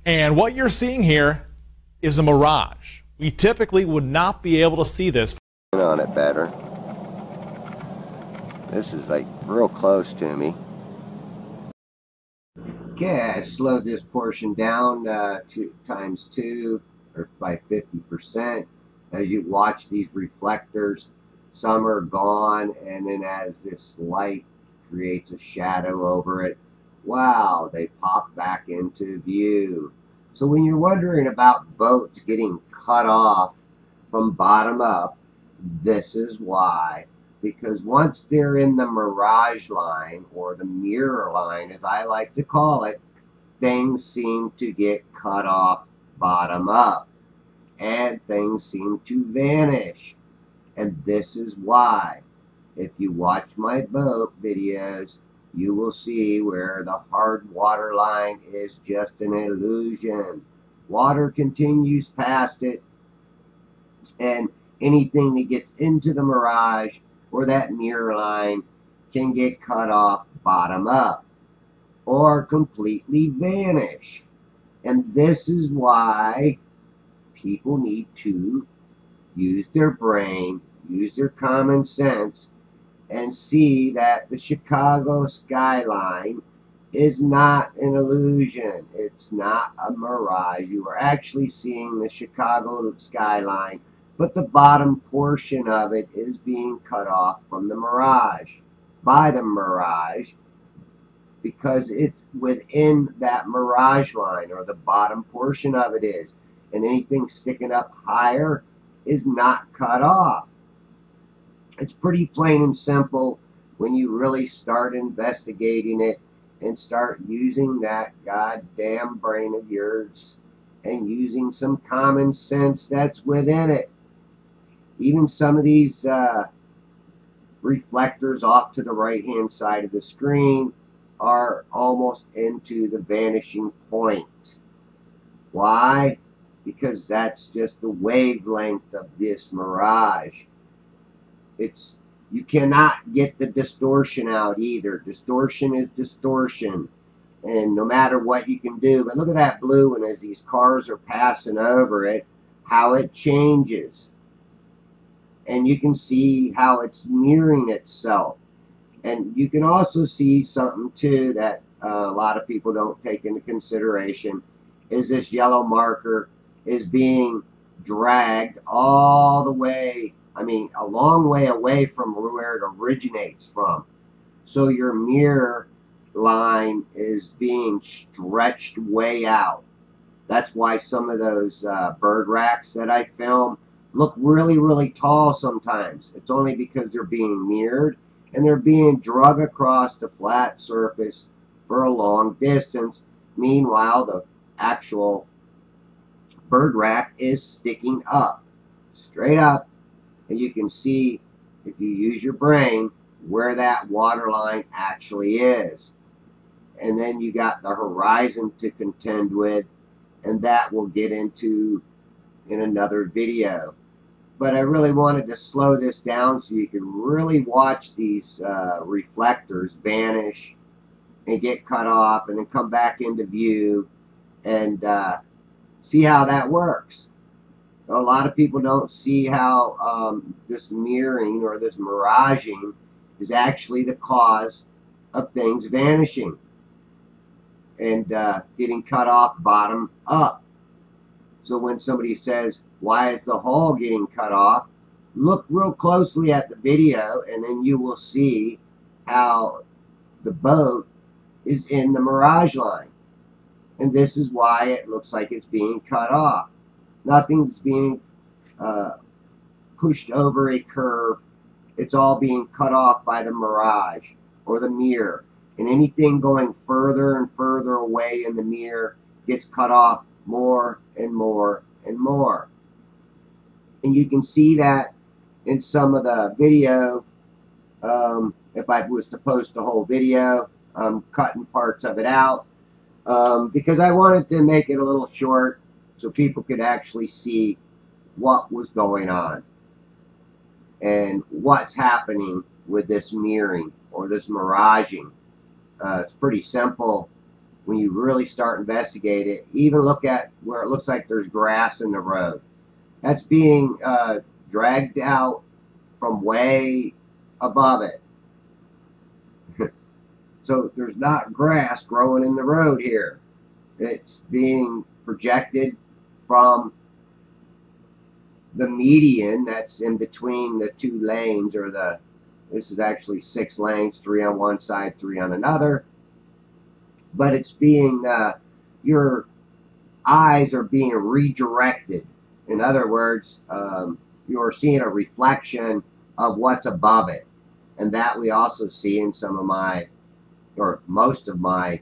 And what you're seeing here is a mirage. We typically would not be able to see this. On it better. This is like real close to me. Okay, I slowed this portion down times 2 or by 50%. As you watch these reflectors, some are gone, and then as this light creates a shadow over it, wow, they pop back into view. So when you're wondering about boats getting cut off from bottom up, this is why. Because once they're in the mirage line, or the mirror line as I like to call it, things seem to get cut off bottom up, and things seem to vanish. And this is why. If you watch my boat videos, you will see where the hard water line is just an illusion. Water continues past it, and anything that gets into the mirage or that mirror line can get cut off bottom up or completely vanish. And this is why people need to use their brain, use their common sense, and see that the Chicago skyline is not an illusion. It's not a mirage. You are actually seeing the Chicago skyline, but the bottom portion of it is being cut off from the mirage, by the mirage, because it's within that mirage line, or the bottom portion of it is. And anything sticking up higher is not cut off. It's pretty plain and simple when you really start investigating it and start using that goddamn brain of yours and using some common sense that's within it. Even some of these reflectors off to the right hand side of the screen are almost into the vanishing point. Why? Because that's just the wavelength of this mirage. You cannot get the distortion out either. Distortion is distortion, and no matter what you can do. But look at that blue one as these cars are passing over it, how it changes. And you can see how it's mirroring itself. And you can also see something too that a lot of people don't take into consideration, is this yellow marker is being dragged all the way, a long way away from where it originates from. So your mirror line is being stretched way out. That's why some of those bird racks that I film look really, really tall sometimes. It's only because they're being mirrored and they're being drug across the flat surface for a long distance. Meanwhile, the actual bird rack is sticking up, straight up, and you can see, if you use your brain, where that water line actually is. And then you got the horizon to contend with, and that we'll get into in another video. But I really wanted to slow this down so you can really watch these reflectors vanish and get cut off and then come back into view and see how that works. A lot of people don't see how this mirroring or this miraging is actually the cause of things vanishing and getting cut off bottom up. So when somebody says, why is the hull getting cut off? Look real closely at the video, and then you will see how the boat is in the mirage line. And this is why it looks like it's being cut off. Nothing's being pushed over a curve. It's all being cut off by the mirage or the mirror. And anything going further and further away in the mirror gets cut off more and more and more. And you can see that in some of the video. If I was to post a whole video, I'm cutting parts of it out because I wanted to make it a little short so people could actually see what was going on. And what's happening with this mirroring or this miraging? It's pretty simple when you really start investigate it. Even look at where it looks like there's grass in the road. That's being dragged out from way above it. So there's not grass growing in the road here. It's being projected from the median that's in between the two lanes, or this is actually 6 lanes, 3 on one side, 3 on another. But it's being, your eyes are being redirected. In other words, you're seeing a reflection of what's above it. And that we also see in some of my, or most of my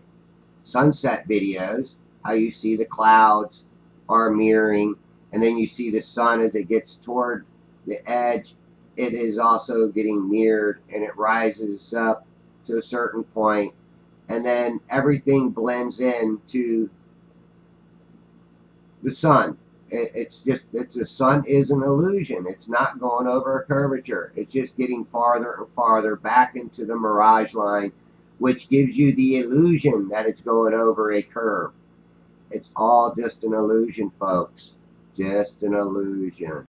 sunset videos, how you see the clouds are mirroring, and then you see the sun as it gets toward the edge. It is also getting mirrored, and it rises up to a certain point, and then everything blends in to the sun. It's just that the sun is an illusion. It's not going over a curvature. It's just getting farther and farther back into the mirage line, which gives you the illusion that it's going over a curve. It's all just an illusion, folks. Just an illusion.